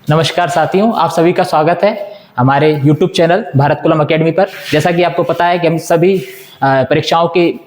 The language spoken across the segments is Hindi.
नमस्कार साथियों, आप सभी का स्वागत है हमारे YouTube channel Bharat coulomb academy पर। जैसा कि आपको पता है कि हम सभी परीक्षाओं की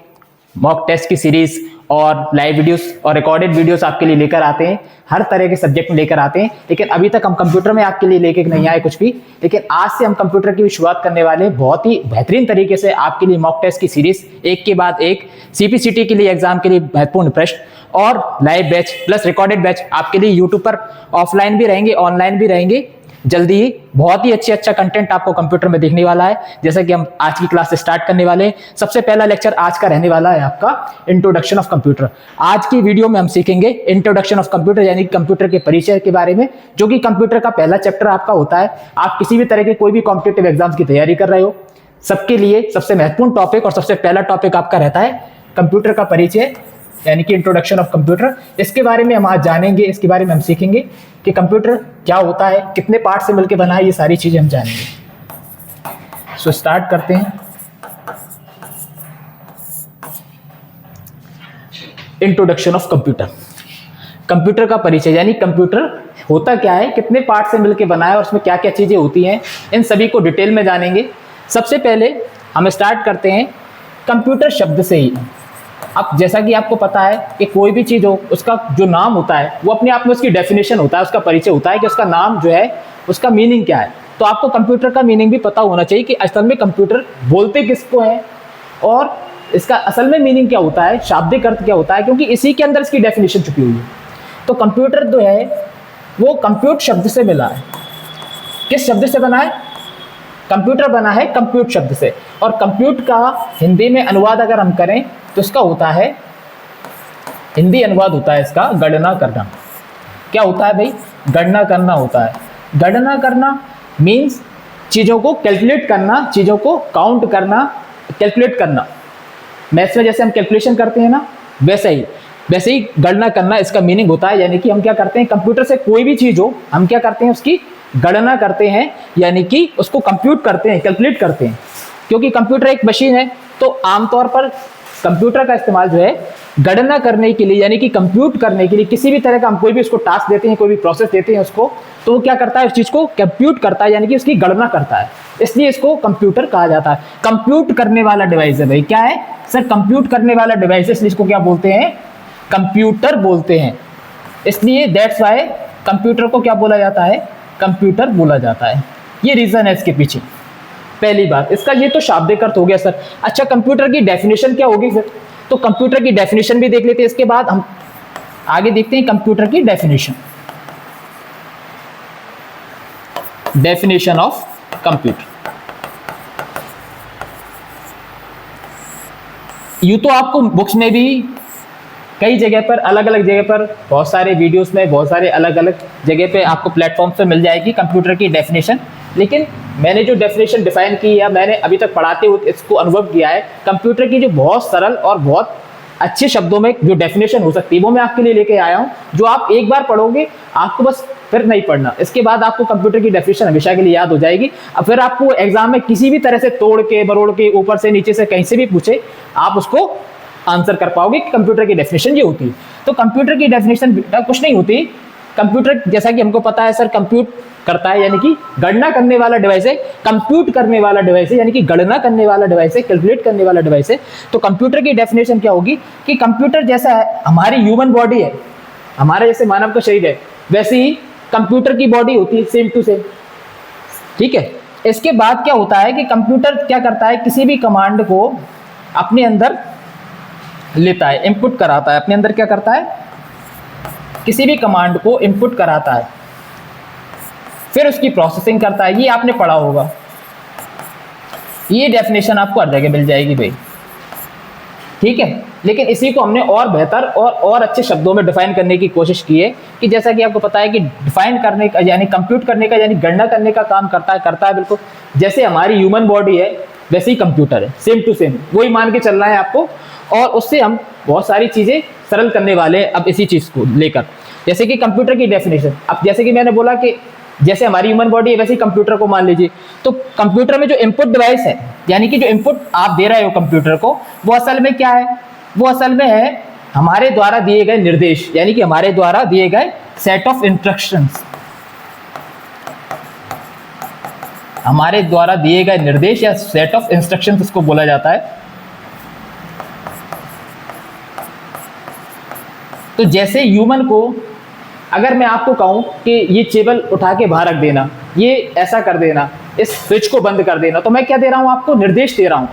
मॉक टेस्ट की सीरीज और लाइव वीडियोस और रिकॉर्डेड वीडियोस आपके लिए लेकर आते हैं, हर तरह के सब्जेक्ट में लेकर आते हैं। लेकिन अभी तक हम कंप्यूटर में आपके लिए लेके नहीं आए कुछ भी, लेकिन आज से हम कंप्यूटर की भी शुरुआत करने वाले हैं। बहुत ही बेहतरीन तरीके से आपके लिए मॉक टेस्ट की सीरीज एक के बाद एक, CPCT के लिए एग्जाम के लिए महत्वपूर्ण प्रश्न और live batch plus recorded batch आपके लिए यूट्यूब पर ऑफलाइन भी रहेंगे, ऑनलाइन भी रहेंगे। जल्दी ही बहुत ही अच्छा कंटेंट आपको कंप्यूटर में देखने वाला है। जैसा कि हम आज की क्लास स्टार्ट करने वाले हैं, सबसे पहला लेक्चर आज का रहने वाला है आपका इंट्रोडक्शन ऑफ कंप्यूटर। आज की वीडियो में हम सीखेंगे इंट्रोडक्शन ऑफ कंप्यूटर, यानी कंप्यूटर के परिचय के बारे में, जो कि कंप्यूटर का पहला चैप्टर आपका होता है। आप किसी भी तरह के कोई भी कॉम्पिटिटिव एग्जाम्स की तैयारी कर रहे हो, सबके लिए सबसे महत्वपूर्ण टॉपिक और सबसे पहला टॉपिक आपका रहता है कंप्यूटर का परिचय, यानी कि इंट्रोडक्शन ऑफ कंप्यूटर। इसके बारे में हम आज जानेंगे, इसके बारे में हम सीखेंगे कि कंप्यूटर क्या होता है, कितने पार्ट से मिलकर बना है, ये सारी चीजें हम जानेंगे। सो स्टार्ट करते हैं। इंट्रोडक्शन ऑफ कंप्यूटर, कंप्यूटर का परिचय, यानी कंप्यूटर होता क्या है, कितने पार्ट से मिलकर बना है और उसमें क्या क्या चीजें होती हैं, इन सभी को डिटेल में जानेंगे। सबसे पहले हम स्टार्ट करते हैं कंप्यूटर शब्द से ही। अब जैसा कि आपको पता है कि कोई भी चीज़ हो, उसका जो नाम होता है वो अपने आप में उसकी डेफिनेशन होता है, उसका परिचय होता है कि उसका नाम जो है उसका मीनिंग क्या है। तो आपको कंप्यूटर का मीनिंग भी पता होना चाहिए कि असल में कंप्यूटर बोलते किसको है और इसका असल में मीनिंग क्या होता है, शाब्दिक अर्थ क्या होता है, क्योंकि इसी के अंदर इसकी डेफिनेशन छुपी हुई है। तो कंप्यूटर जो है वो कंप्यूट शब्द से मिला है। किस शब्द से बना है? कंप्यूटर बना है कंप्यूट शब्द से। और कंप्यूट का हिंदी में अनुवाद अगर हम करें तो इसका होता है, हिंदी अनुवाद होता है इसका गणना करना। क्या होता है भाई? गणना करना होता है। गणना करना मीन्स चीज़ों को कैलकुलेट करना, चीज़ों को काउंट करना, कैलकुलेट करना। मैथ्स में जैसे हम कैलकुलेशन करते हैं ना, वैसे ही गणना करना इसका मीनिंग होता है। यानी कि हम क्या करते हैं, कंप्यूटर से कोई भी चीज़ हो, हम क्या करते हैं, उसकी गणना करते हैं, यानी कि उसको कंप्यूट करते हैं, कैलकुलेट करते हैं। क्योंकि कंप्यूटर एक मशीन है, तो आमतौर पर कंप्यूटर का इस्तेमाल जो है गणना करने के लिए, यानी कि कंप्यूट करने के लिए, किसी भी तरह का हम कोई भी उसको टास्क देते हैं, कोई भी प्रोसेस देते हैं उसको, तो वो क्या करता है, उस चीज़ को कंप्यूट करता है, यानी कि उसकी गणना करता है। इसलिए इसको कंप्यूटर कहा जाता है। कंप्यूट करने वाला डिवाइस है भाई। क्या है सर? कंप्यूट करने वाला डिवाइस है, इसलिए इसको क्या बोलते हैं? कंप्यूटर बोलते हैं। इसलिए दैट्स वाई कंप्यूटर को क्या बोला जाता है? कंप्यूटर बोला जाता है। ये रीजन है इसके पीछे। पहली बात इसका ये तो शाब्दिक अर्थ हो गया सर। अच्छा, कंप्यूटर की डेफिनेशन क्या होगी सर? तो कंप्यूटर की डेफिनेशन भी देख लेते हैं, इसके बाद हम आगे देखते हैं कंप्यूटर की डेफिनेशन। Definition of computer. यूं तो आपको बुक्स में भी कई जगह पर, अलग अलग जगह पर, बहुत सारे वीडियोस में, बहुत सारे अलग अलग जगह पे आपको प्लेटफॉर्म पे मिल जाएगी कंप्यूटर की डेफिनेशन। लेकिन मैंने जो डेफिनेशन डिफाइन की है, मैंने अभी तक पढ़ाते हुए इसको अनुभव किया है, कंप्यूटर की जो बहुत सरल और बहुत अच्छे शब्दों में जो डेफिनेशन हो सकती है वो मैं आपके लिए लेके आया हूँ, जो आप एक बार पढ़ोगे आपको बस फिर नहीं पढ़ना। इसके बाद आपको कंप्यूटर की डेफिनेशन हमेशा के लिए याद हो जाएगी। अब फिर आपको एग्जाम में किसी भी तरह से तोड़ के, मरोड़ के, ऊपर से नीचे से कहीं से भी पूछे, आप उसको आंसर कर पाओगे कि कंप्यूटर की डेफिनेशन ये होती है। तो कंप्यूटर की डेफिनेशन कुछ नहीं होती। कंप्यूटर जैसा कि हमको पता है सर, कंप्यूट करता है, यानी कि गणना करने वाला डिवाइस है, कंप्यूट करने वाला डिवाइस है, यानी कि गणना करने वाला डिवाइस है, कैलकुलेट करने वाला डिवाइस है। तो कंप्यूटर की डेफिनेशन क्या होगी कि कंप्यूटर जैसा है हमारी ह्यूमन बॉडी है, हमारे जैसे मानव का शरीर है, वैसे ही कंप्यूटर की बॉडी होती है, सेम टू सेम। ठीक है। इसके बाद क्या होता है कि कंप्यूटर क्या करता है, किसी भी कमांड को अपने अंदर लेता है, इनपुट कराता है। अपने अंदर क्या करता है, किसी भी कमांड को इनपुट कराता है, फिर उसकी प्रोसेसिंग करता है। ये आपने पढ़ा होगा, ये डेफिनेशन आपको हर जगह मिल जाएगी भाई। ठीक है। लेकिन इसी को हमने और बेहतर और अच्छे शब्दों में डिफाइन करने की कोशिश की है कि जैसा कि आपको पता है कि डिफाइन करने का, यानी कंप्यूट करने का, यानी गणना करने का काम करता है बिल्कुल जैसे हमारी ह्यूमन बॉडी है, वैसे ही कंप्यूटर है, सेम टू सेम। वही मान के चलना है आपको, और उससे हम बहुत सारी चीज़ें सरल करने वाले हैं अब इसी चीज़ को लेकर। जैसे कि कंप्यूटर की डेफिनेशन, अब जैसे कि मैंने बोला कि जैसे हमारी ह्यूमन बॉडी है वैसे ही कंप्यूटर को मान लीजिए। तो कंप्यूटर में जो इनपुट डिवाइस है, यानी कि जो इनपुट आप दे रहे हो कंप्यूटर को, वो असल में क्या है? वो असल में है हमारे द्वारा दिए गए निर्देश, यानी कि हमारे द्वारा दिए गए सेट ऑफ इंस्ट्रक्शंस। हमारे द्वारा दिए गए निर्देश या सेट ऑफ इंस्ट्रक्शंस इसको बोला जाता है। तो जैसे ह्यूमन को अगर मैं आपको कहूं कि ये टेबल उठा के बाहर रख देना, ये ऐसा कर देना, इस स्विच को बंद कर देना, तो मैं क्या दे रहा हूं आपको? निर्देश दे रहा हूं,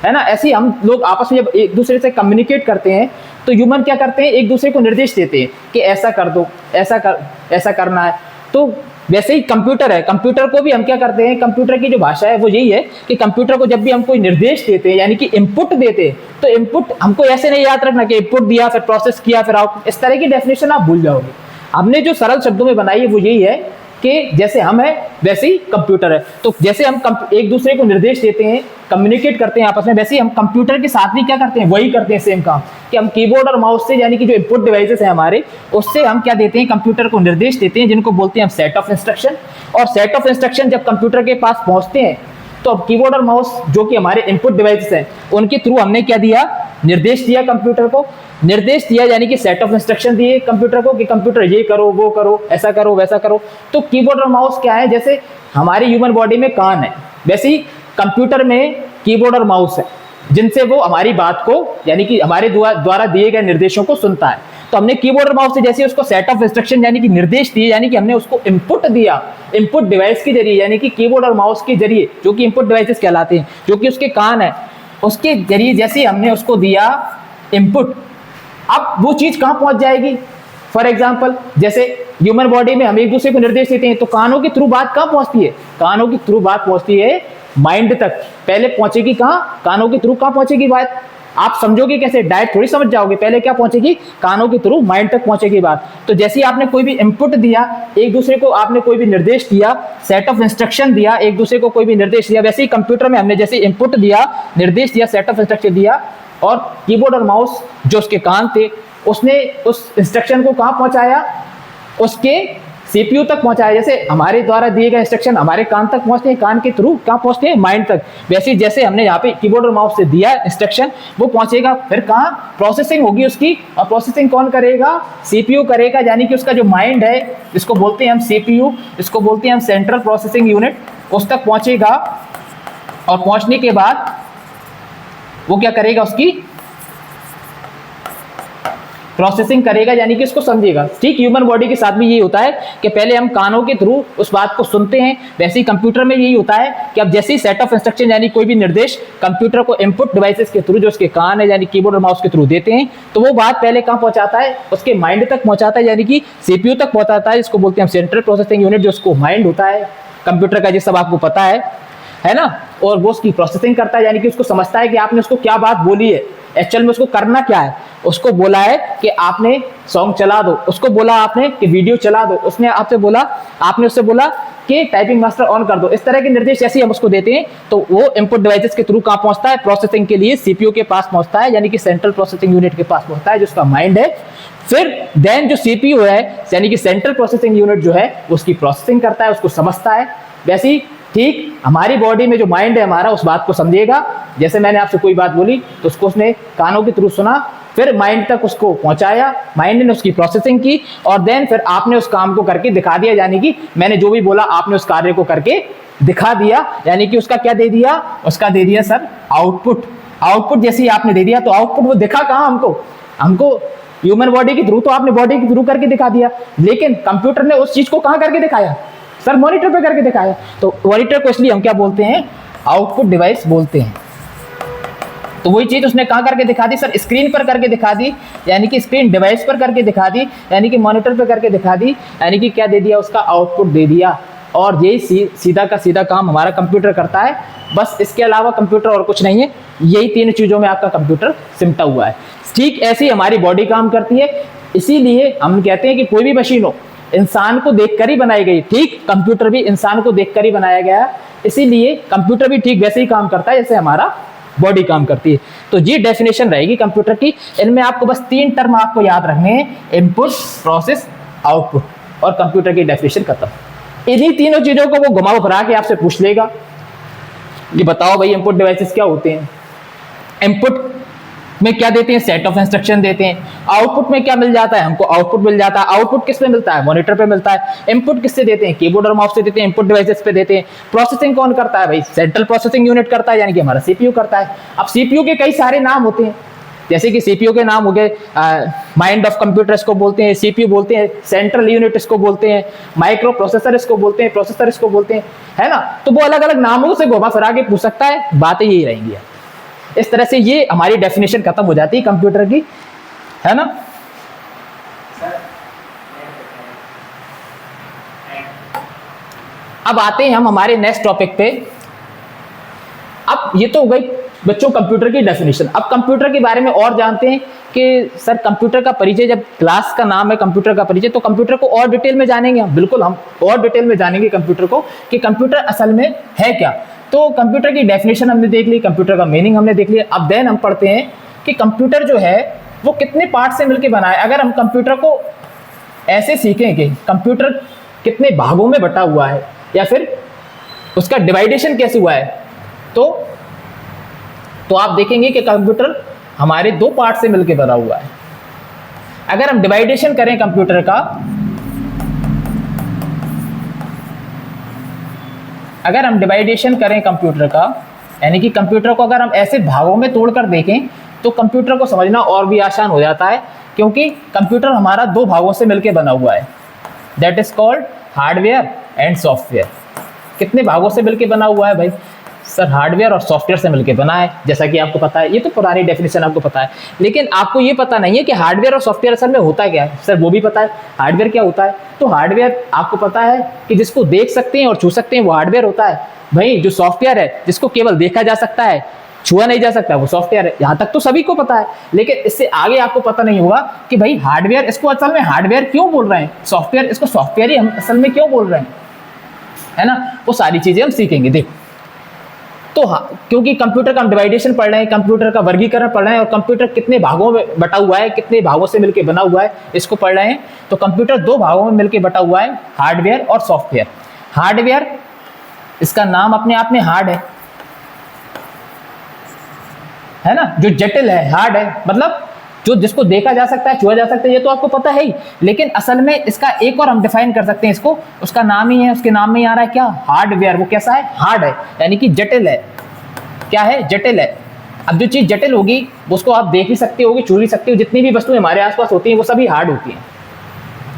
है ना। ऐसे ही हम लोग आपस में जब एक दूसरे से कम्युनिकेट करते हैं तो ह्यूमन क्या करते हैं? एक दूसरे को निर्देश देते हैं कि ऐसा कर दो, ऐसा करना है। तो वैसे ही कंप्यूटर है, कंप्यूटर को भी हम क्या करते हैं? कंप्यूटर की जो भाषा है वो यही है कि कंप्यूटर को जब भी हम कोई निर्देश देते हैं यानी कि इनपुट देते हैं, तो इनपुट हमको ऐसे नहीं याद रखना कि इनपुट दिया फिर प्रोसेस किया फिर आउटपुट, इस तरह की डेफिनेशन आप भूल जाओगे। हमने जो सरल शब्दों में बनाई है वो यही है कि जैसे हम है वैसे ही कंप्यूटर है। तो जैसे हम एक दूसरे को निर्देश देते हैं, कम्युनिकेट करते हैं आपस में, वैसे ही हम कंप्यूटर के साथ भी क्या करते हैं? वही करते हैं सेम काम, कि हम कीबोर्ड और माउस से यानी कि जो इनपुट डिवाइसेस हैं हमारे, उससे हम क्या देते हैं? कंप्यूटर को निर्देश देते हैं, जिनको बोलते हैं हम सेट ऑफ इंस्ट्रक्शन। और सेट ऑफ इंस्ट्रक्शन जब कंप्यूटर के पास पहुंचते हैं तो अब कीबोर्ड और माउस जो कि हमारे इनपुट डिवाइसेस हैं, उनके थ्रू हमने क्या दिया? निर्देश दिया कंप्यूटर को। निर्देश दिया यानी कि सेट ऑफ इंस्ट्रक्शन दिए कंप्यूटर को कि कंप्यूटर ये करो, वो करो, ऐसा करो, वैसा करो। तो कीबोर्ड और माउस क्या है? जैसे हमारी ह्यूमन बॉडी में कान है, वैसे ही कंप्यूटर में कीबोर्ड और माउस है, जिनसे वो हमारी बात को यानी कि हमारे द्वारा दिए गए निर्देशों को सुनता है। तो हमने कीबोर्ड और माउस से जैसे उसको सेट ऑफ इंस्ट्रक्शन यानी कि निर्देश दिए, यानी कि हमने उसको इनपुट दिया, इनपुट डिवाइस के जरिए यानी कि कीबोर्ड और माउस के जरिए, जो कि इनपुट डिवाइसेस कहलाते हैं, जो कि उसके कान है, उसके जरिए जैसे हमने उसको दिया इनपुट, अब वो चीज कहां पहुंच जाएगी? फॉर एग्जाम्पल जैसे ह्यूमन बॉडी में हम एक दूसरे को निर्देश देते हैं, तो कानों के थ्रू बात कहां पहुंचती है? कानों के थ्रू बात पहुंचती है माइंड तक। पहले पहुंचेगी कहां? कानों के थ्रू। कहां पहुंचेगी बात? आप समझोगे कैसे? डायरेक्ट थोड़ी समझ जाओगे, पहले क्या पहुंचेगी? कानों के थ्रू माइंड तक पहुंचेगी बात। तो जैसे ही आपने कोई भी इनपुट दिया, एक दूसरे को आपने कोई भी निर्देश दिया, सेट ऑफ इंस्ट्रक्शन दिया, एक दूसरे को कोई भी निर्देश दिया, वैसे ही कंप्यूटर में हमने जैसे इनपुट दिया, निर्देश दिया, सेट ऑफ इंस्ट्रक्शन दिया, और कीबोर्ड और माउस जो उसके कान थे, उसने उस इंस्ट्रक्शन को कहां पहुंचाया? उसके सीपीयू तक पहुंचाया। जैसे हमारे द्वारा दिए गए इंस्ट्रक्शन हमारे कान तक पहुंचते हैं, कान के थ्रू कहां पहुंचते हैं? माइंड तक। वैसे जैसे हमने यहाँ पे कीबोर्ड और माउस से दिया इंस्ट्रक्शन, वो पहुंचेगा फिर कहां? प्रोसेसिंग होगी उसकी, और प्रोसेसिंग कौन करेगा? सीपीयू करेगा, यानी कि उसका जो माइंड है, इसको बोलते हैं हम सीपीयू, इसको बोलते हैं हम सेंट्रल प्रोसेसिंग यूनिट, उस तक पहुंचेगा। और पहुंचने के बाद वो क्या करेगा? उसकी प्रोसेसिंग करेगा, यानी कि इसको समझेगा। ठीक ह्यूमन बॉडी के साथ भी यही होता है कि पहले हम कानों के थ्रू उस बात को सुनते हैं, वैसे ही कंप्यूटर में यही होता है कि अब जैसे ही सेट ऑफ इंस्ट्रक्शन यानी कोई भी निर्देश कंप्यूटर को इनपुट डिवाइसेस के थ्रू, जो उसके कान है यानी कीबोर्ड और माउस के थ्रू देते हैं, तो वो बात पहले कहां पहुंचाता है? उसके माइंड तक पहुंचाता है, यानी कि सीपीयू तक पहुंचाता है, जिसको बोलते हैं सेंट्रल प्रोसेसिंग यूनिट, जो उसको माइंड होता है कंप्यूटर का, जिस सब आपको पता है ना। और वो उसकी प्रोसेसिंग करता है, यानी कि उसको समझता है कि आपने उसको क्या बात बोली है, एक्चुअल में उसको करना क्या है। उसको बोला है कि आपने सॉन्ग चला दो, उसको बोला आपने कि वीडियो चला दो, उसने आपसे बोला, आपने उससे बोला कि टाइपिंग मास्टर ऑन कर दो। इस तरह के निर्देश जैसे हम उसको देते हैं, तो वो इनपुट डिवाइसेस के थ्रू कहां पहुंचता है? प्रोसेसिंग के लिए सीपीयू के पास पहुंचता है, यानी कि सेंट्रल प्रोसेसिंग यूनिट के पास पहुंचता है, जो उसका माइंड है। फिर देन जो सीपीयू है यानी कि सेंट्रल प्रोसेसिंग यूनिट जो है, उसकी प्रोसेसिंग करता है, उसको समझता है। वैसे ही ठीक हमारी बॉडी में जो माइंड है हमारा, उस बात को समझेगा। जैसे मैंने आपसे कोई बात बोली तो उसको उसने कानों के थ्रू सुना, फिर माइंड तक उसको पहुंचाया, माइंड ने उसकी प्रोसेसिंग की, और देन फिर आपने उस काम को करके दिखा दिया, यानी कि मैंने जो भी बोला आपने उस कार्य को करके दिखा दिया, यानी कि उसका क्या दे दिया? उसका दे दिया सर आउटपुट। आउटपुट जैसे ही आपने दे दिया, तो आउटपुट वो दिखा कहां हमको ह्यूमन बॉडी के थ्रू, तो आपने बॉडी के थ्रू करके दिखा दिया, लेकिन कंप्यूटर ने उस चीज को कहां करके दिखाया? सर मॉनिटर पे करके दिखाया। तो मॉनिटर को इसलिए हम क्या बोलते हैं? आउटपुट डिवाइस बोलते हैं। तो वही चीज उसने कहां करके दिखा दी? सर स्क्रीन पर करके दिखा दी, यानी कि स्क्रीन डिवाइस पर करके दिखा दी, यानी कि मॉनिटर पे करके दिखा दी, यानी कि क्या दे दिया? उसका आउटपुट दे दिया। और यही सीधा का सीधा काम हमारा कंप्यूटर करता है। बस इसके अलावा कंप्यूटर और कुछ नहीं है, यही तीन चीजों में आपका कंप्यूटर सिमटा हुआ है। ठीक ऐसी हमारी बॉडी काम करती है। इसीलिए हम कहते हैं कि कोई भी मशीन हो, इंसान को देखकर ही बनाई गई, ठीक कंप्यूटर भी इंसान को देखकर ही बनाया गया, इसीलिए कंप्यूटर भी ठीक वैसे ही काम करता है जैसे हमारा बॉडी काम करती है। तो ये डेफिनेशन रहेगी कंप्यूटर की। इनमें आपको बस तीन टर्म आपको याद रखने हैं, इनपुट, प्रोसेस, आउटपुट, और कंप्यूटर की डेफिनेशन खत्म। इन्हीं तीनों चीजों को वो घुमा फिरा के आपसे पूछ लेगा, ये बताओ भाई इनपुट डिवाइसेस क्या होते हैं। इनपुट में क्या देते हैं, सेट ऑफ इंस्ट्रक्शन देते हैं। आउटपुट में क्या मिल जाता है, हमको आउटपुट मिल जाता है। आउटपुट किस पे मिलता है, मॉनिटर पे मिलता है। इनपुट किससे देते हैं, कीबोर्ड और माउस से देते हैं, इनपुट डिवाइसेस पे देते हैं। प्रोसेसिंग कौन करता है भाई, सेंट्रल प्रोसेसिंग यूनिट करता है, यानी कि हमारा सीपीयू करता है। अब सीपीयू के कई सारे नाम होते हैं, जैसे कि सीपीयू के नाम हो गए माइंड ऑफ कंप्यूटर इसको बोलते हैं, सीपीयू बोलते हैं, सेंट्रल यूनिट इसको बोलते हैं, माइक्रो प्रोसेसर इसको बोलते हैं, प्रोसेसर इसको बोलते हैं, है ना। तो वो अलग अलग नामों से घुमा फिरा के पूछ सकता है, बातें यही रहेंगी। इस तरह से ये हमारी डेफिनेशन खत्म हो जाती है कंप्यूटर की, है ना। अब आते हैं हम हमारे नेक्स्ट टॉपिक पे। अब ये तो हो गई बच्चों कंप्यूटर की डेफिनेशन। अब कंप्यूटर के बारे में और जानते हैं कि सर कंप्यूटर का परिचय, जब क्लास का नाम है कंप्यूटर का परिचय, तो कंप्यूटर को और डिटेल में जानेंगे हम। बिल्कुल हम और डिटेल में जानेंगे कंप्यूटर को कि कंप्यूटर असल में है क्या। तो कंप्यूटर की डेफिनेशन हमने देख ली, कंप्यूटर का मीनिंग हमने देख लिया। अब देन हम पढ़ते हैं कि कंप्यूटर जो है वो कितने पार्ट से मिलकर बना है। अगर हम कंप्यूटर को ऐसे सीखें कि कंप्यूटर कितने भागों में बटा हुआ है या फिर उसका डिवाइडेशन कैसे हुआ है, तो आप देखेंगे कि कंप्यूटर हमारे दो पार्ट से मिलकर बना हुआ है। अगर हम डिवाइडेशन करें कंप्यूटर का, अगर हम डिवाइडेशन करें कंप्यूटर का, यानी कि कंप्यूटर को अगर हम ऐसे भागों में तोड़कर देखें तो कंप्यूटर को समझना और भी आसान हो जाता है, क्योंकि कंप्यूटर हमारा दो भागों से मिलकर बना हुआ है। That is called hardware and software. कितने भागों से मिलकर बना हुआ है भाई, सर हार्डवेयर और सॉफ्टवेयर से मिलकर बना है, जैसा कि आपको पता है। ये तो पुरानी डेफिनेशन आपको पता है, लेकिन आपको ये पता नहीं है कि हार्डवेयर और सॉफ्टवेयर असल में होता क्या है। सर वो भी पता है हार्डवेयर क्या होता है। तो हार्डवेयर आपको पता है कि जिसको देख सकते हैं और छू सकते हैं वो हार्डवेयर होता है भाई। जो सॉफ्टवेयर है जिसको केवल देखा जा सकता है, छुआ नहीं जा सकता, वो सॉफ्टवेयर है। यहाँ तक तो सभी को पता है, लेकिन इससे आगे आपको पता नहीं होगा कि भाई हार्डवेयर इसको असल में हार्डवेयर क्यों बोल रहे हैं, सॉफ्टवेयर इसको सॉफ्टवेयर ही हम असल में क्यों बोल रहे हैं, है ना। वो सारी चीजें हम सीखेंगे। देखो तो हाँ, क्योंकि कंप्यूटर का हम डिवाइडेशन पढ़ रहे हैं, कंप्यूटर का वर्गीकरण पढ़ रहे हैं, और कंप्यूटर कितने भागों में बटा हुआ है, कितने भागों से मिलकर बना हुआ है, इसको पढ़ रहे हैं। तो कंप्यूटर दो भागों में मिलकर बटा हुआ है, हार्डवेयर और सॉफ्टवेयर। हार्डवेयर इसका नाम अपने आप में हार्ड है ना, जो जटिल है, हार्ड है, मतलब जो जिसको देखा जा सकता है, छुआ जा सकता है, ये तो आपको पता है ही। लेकिन असल में इसका एक और हम डिफाइन कर सकते हैं इसको, उसका नाम ही है, उसके नाम में ही आ रहा है क्या, हार्डवेयर। वो कैसा है, हार्ड है, यानी कि जटिल है। क्या है, जटिल है। अब जो चीज जटिल होगी उसको आप देख भी सकते होगे, छू भी सकते हो। जितनी भी वस्तुएं हमारे आसपास होती हैं वो सभी हार्ड होती हैं,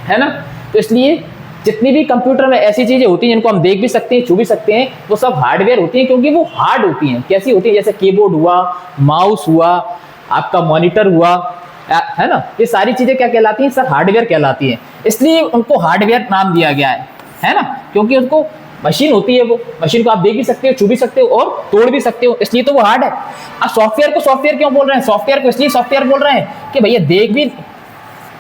है ना। तो इसलिए जितनी भी कंप्यूटर में ऐसी चीजें होती हैं जिनको हम देख भी सकते हैं, छू भी सकते हैं, वो सब हार्डवेयर होती हैं, क्योंकि वो हार्ड होती हैं। कैसी होती है, जैसे कीबोर्ड हुआ, माउस हुआ, आपका मॉनिटर हुआ, है ना। ये सारी चीजें क्या कहलाती हैं, सर हार्डवेयर कहलाती हैं। इसलिए उनको हार्डवेयर नाम दिया गया है ना, क्योंकि उनको मशीन होती है, वो मशीन को आप देख भी सकते हो, छू भी सकते हो और तोड़ भी सकते हो, इसलिए तो वो हार्ड है। अब सॉफ्टवेयर को सॉफ्टवेयर क्यों बोल रहे हैं, सॉफ्टवेयर को इसलिए सॉफ्टवेयर बोल रहे हैं कि भैया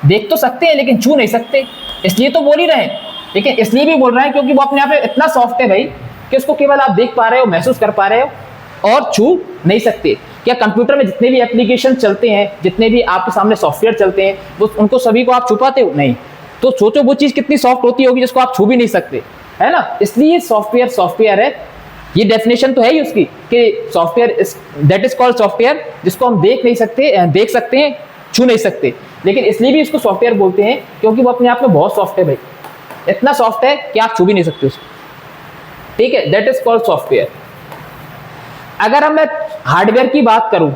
देख तो सकते हैं लेकिन छू नहीं सकते, इसलिए तो बोल ही रहे हैं। लेकिन इसलिए भी बोल रहे हैं क्योंकि वो अपने आप में इतना सॉफ्ट है भाई कि उसको केवल आप देख पा रहे हो, महसूस कर पा रहे हो और छू नहीं सकते। क्या कंप्यूटर में जितने भी एप्लीकेशन चलते हैं, जितने भी आपके सामने सॉफ्टवेयर चलते हैं, वो उनको सभी को आप छुपाते हो नहीं। तो सोचो वो चीज कितनी सॉफ्ट होती होगी जिसको आप छू भी नहीं सकते, है ना। इसलिए सॉफ्टवेयर है। ये डेफिनेशन तो है ही उसकी कि software that is called software, जिसको हम देख नहीं सकते, देख सकते हैं, छू नहीं सकते, लेकिन इसलिए भी इसको सॉफ्टवेयर बोलते हैं क्योंकि वो अपने आप में बहुत सॉफ्ट है भाई। इतना सॉफ्ट है कि आप छू भी नहीं सकते उसको, ठीक है। That is called software. अगर हम मैं हार्डवेयर की बात करूं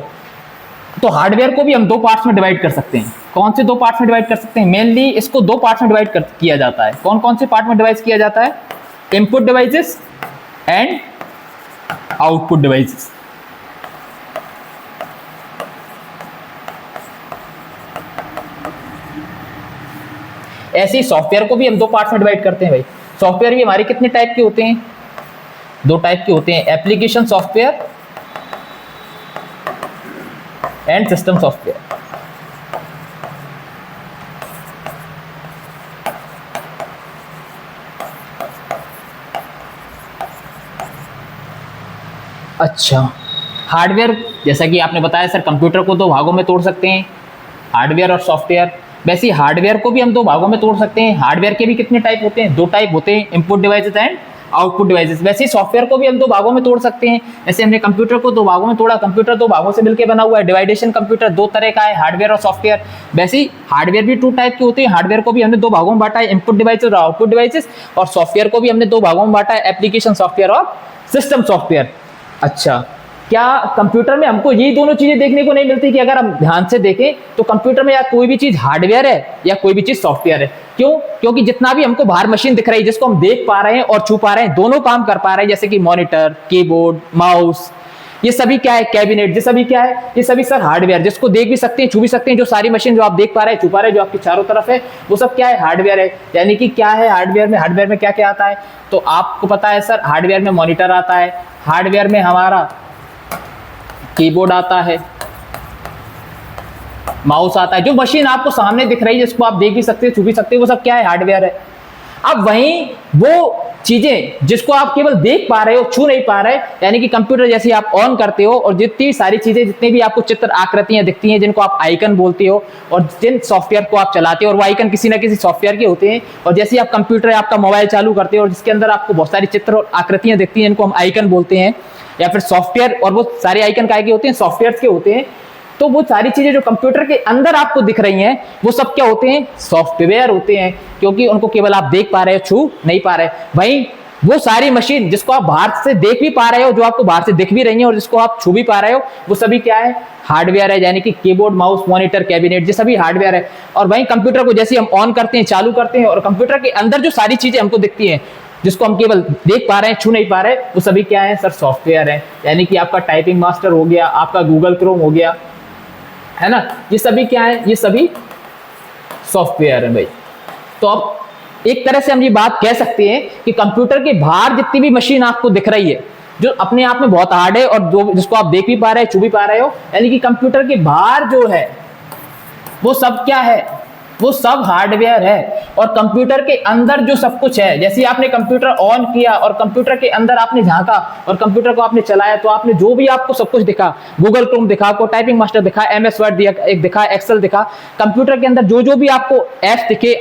तो हार्डवेयर को भी हम दो पार्ट्स में डिवाइड कर सकते हैं। कौन से दो पार्ट्स में डिवाइड कर सकते हैं, मेनली इसको दो पार्ट्स में डिवाइड किया जाता है। कौन कौन से पार्ट में डिवाइड किया जाता है, input devices and output devices. ऐसे ही सॉफ्टवेयर को भी हम दो पार्ट्स में डिवाइड करते हैं भाई। सॉफ्टवेयर भी हमारे कितने टाइप के होते हैं, दो टाइप के होते हैं, application software and system software. अच्छा, हार्डवेयर जैसा कि आपने बताया सर, कंप्यूटर को दो भागों में तोड़ सकते हैं, हार्डवेयर और सॉफ्टवेयर। वैसे ही हार्डवेयर को भी हम दो भागों में तोड़ सकते हैं। हार्डवेयर के भी कितने टाइप होते हैं, दो टाइप होते हैं, input devices and output devices. वैसे ही सॉफ्टवेयर को भी हम दो भागों में तोड़ सकते हैं। जैसे हमने कंप्यूटर को दो भागों में तोड़ा, कंप्यूटर दो भागों से मिलकर बना हुआ है। डिवाइडेशन कंप्यूटर दो तरह का है, हार्डवेयर और सॉफ्टवेयर। वैसे ही हार्डवेयर भी टू टाइप की होती है। हार्डवेयर को भी हमने दो भागों में बांटा है, इनपुट डिवाइसेस और आउटपुट डिवाइसेस। और सॉफ्टवेयर को भी हमने दो भागों में बांटा है, एप्लीकेशन सॉफ्टवेयर और सिस्टम सॉफ्टवेयर। अच्छा, क्या कंप्यूटर में हमको ये दोनों चीजें देखने को नहीं मिलती? कि अगर हम ध्यान से देखें तो कंप्यूटर में या कोई भी चीज हार्डवेयर है या कोई भी चीज सॉफ्टवेयर है। क्यों? क्योंकि जितना भी हमको बाहर मशीन दिख रही है, जिसको हम देख पा रहे हैं और छू पा रहे हैं, दोनों काम कर पा रहे हैं। जैसे कि मॉनिटर, कीबोर्ड, माउस, ये सभी क्या है? कैबिनेट, ये सभी क्या है? ये सभी सर हार्डवेयर, जिसको देख भी सकते हैं, छू भी सकते हैं। जो सारी मशीन जो आप देख पा रहे हैं, छू पा रहे हैं, जो आपके चारों तरफ है, वो सब क्या है? हार्डवेयर है। यानी कि क्या है हार्डवेयर में? हार्डवेयर में क्या क्या आता है? तो आपको पता है सर, हार्डवेयर में मॉनिटर आता है, हार्डवेयर में हमारा कीबोर्ड आता है, माउस आता है। जो मशीन आपको सामने दिख रही है, जिसको आप देख भी सकते हैं, छू भी सकते हैं, वो सब क्या है? हार्डवेयर है। अब वहीं वो चीजें जिसको आप केवल देख पा रहे हो, छू नहीं पा रहे, यानी कि कंप्यूटर जैसे आप ऑन करते हो और जितनी सारी चीजें, जितने भी आपको चित्र आकृतियां दिखती हैं, जिनको आप आइकन बोलते हो, और जिन सॉफ्टवेयर को आप चलाते हो, और वो आइकन किसी ना किसी सॉफ्टवेयर के होते हैं। और जैसे आप कंप्यूटर, आपका मोबाइल चालू करते हो और जिसके अंदर आपको बहुत सारी चित्र और आकृतियां दिखती हैं, जिनको हम आइकन बोलते हैं, या फिर सॉफ्टवेयर। और वो सारे आइकन काय के होते हैं? सॉफ्टवेयर के होते हैं। तो वो सारी चीजें जो कंप्यूटर के अंदर आपको दिख रही हैं, वो सब क्या होते हैं? सॉफ्टवेयर होते हैं, क्योंकि उनको केवल आप देख पा रहे हो, छू नहीं पा रहे। वहीं वो सारी मशीन जिसको आप बाहर से देख भी पा रहे हो, जो आपको बाहर से दिख भी रही है और जिसको आप छू भी पा रहे हो, वो सभी क्या है? हार्डवेयर है। यानी कि कीबोर्ड, माउस, मॉनिटर, कैबिनेट, ये सभी हार्डवेयर है। और वहीं कंप्यूटर को जैसे हम ऑन करते हैं, चालू करते हैं, और कंप्यूटर के अंदर जो सारी चीजें हमको दिखती हैं, जिसको हम केवल देख पा रहे हैं, छू नहीं पा रहे, वो सभी क्या है? सर सॉफ्टवेयर है। यानी कि आपका टाइपिंग मास्टर हो गया, आपका गूगल क्रोम हो गया, है ना, ये सभी क्या है? ये सभी सॉफ्टवेयर है भाई। तो अब एक तरह से हम ये बात कह सकते हैं कि कंप्यूटर के बाहर जितनी भी मशीन आपको दिख रही है, जो अपने आप में बहुत हार्ड है और जो जिसको आप देख भी पा रहे हैं, छू भी पा रहे हो, यानी कि कंप्यूटर के बाहर जो है वो सब क्या है? वो सब हार्डवेयर है। और कंप्यूटर के अंदर जो सब कुछ है, जैसे आपने कंप्यूटर ऑन किया और कंप्यूटर के अंदर आपने झांका और कंप्यूटर को आपने चलाया, तो आपने जो भी आपको सब कुछ दिखा, गूगल क्रोम दिखा, आपको टाइपिंग मास्टर दिखा, MS वर्ड दिखा, एक्सेल दिखा, कंप्यूटर के अंदर जो जो भी आपको एप्स दिखे,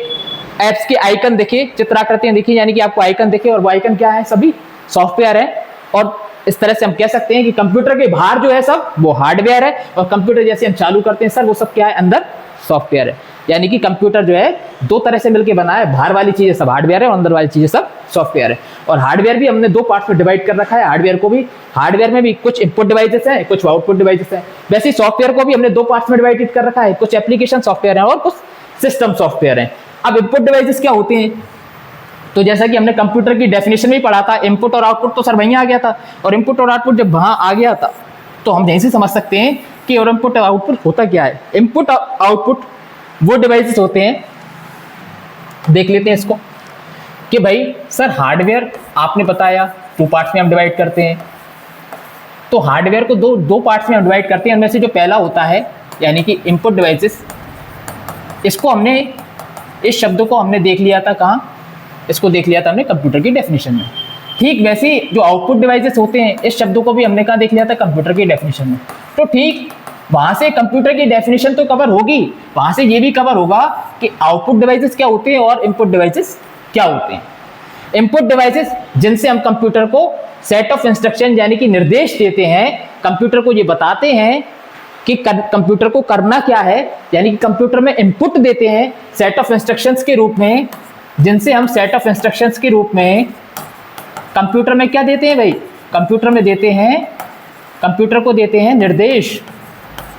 एप्स के आइकन दिखे, चित्राकृतियां दिखी, यानी कि आपको आइकन दिखे, और वो आइकन क्या है? सभी सॉफ्टवेयर है। और इस तरह से हम कह सकते हैं कि कंप्यूटर के बाहर जो है सब वो हार्डवेयर है, और कंप्यूटर जैसे हम चालू करते हैं सर, वो सब क्या है? अंदर सॉफ्टवेयर है। यानी कि कंप्यूटर जो है दो तरह से मिलकर बना है, बाहर वाली चीजें सब हार्डवेयर है और अंदर वाली चीजें सब सॉफ्टवेयर है। और हार्डवेयर भी हमने दो पार्ट्स में डिवाइड कर रखा है। हार्डवेयर को भी, हार्डवेयर में भी कुछ इनपुट डिवाइसेस हैं, कुछ आउटपुट डिवाइसेस हैं। वैसे ही सॉफ्टवेयर को भी हमने दो पार्ट्स में डिवाइडेड कर रखा है, कुछ एप्लीकेशन सॉफ्टवेयर है और कुछ सिस्टम सॉफ्टवेयर है। अब इनपुट डिवाइसेस क्या होते हैं? तो जैसा कि हमने कंप्यूटर की डेफिनेशन में पढ़ा था, इनपुट और आउटपुट तो सर वहीं आ गया था। और इनपुट और आउटपुट जब वहां आ गया था, तो हम यहीं से समझ सकते हैं कि और इनपुट और आउटपुट होता क्या है। इनपुट और आउटपुट वो डिवाइसेस होते हैं, देख लेते हैं इसको, कि भाई सर हार्डवेयर आपने बताया टू पार्ट्स में हम डिवाइड करते हैं। तो हार्डवेयर को दो पार्ट्स में हम डिवाइड करते हैं। उनमें से जो पहला होता है, यानी कि इनपुट डिवाइसेस, इसको हमने, इस शब्द को हमने देख लिया था कहाँ? इसको देख लिया था हमने कंप्यूटर की डेफिनेशन में। ठीक वैसे ही जो आउटपुट डिवाइसेस होते हैं, इस शब्दों को भी हमने कहाँ देख लिया था? कंप्यूटर की डेफिनेशन में। तो ठीक वहां से कंप्यूटर की डेफिनेशन तो कवर होगी, वहां से ये भी कवर होगा कि आउटपुट डिवाइसेस क्या होते हैं और इनपुट डिवाइसेस क्या होते हैं। इनपुट डिवाइसेस जिनसे हम कंप्यूटर को सेट ऑफ इंस्ट्रक्शन यानी कि निर्देश देते हैं, कंप्यूटर को ये बताते हैं कि कंप्यूटर को करना क्या है, यानी कि कंप्यूटर में इनपुट देते हैं सेट ऑफ इंस्ट्रक्शंस के रूप में, जिनसे हम सेट ऑफ इंस्ट्रक्शंस के रूप में कंप्यूटर में क्या देते हैं भाई? कंप्यूटर में देते हैं, कंप्यूटर को देते हैं निर्देश,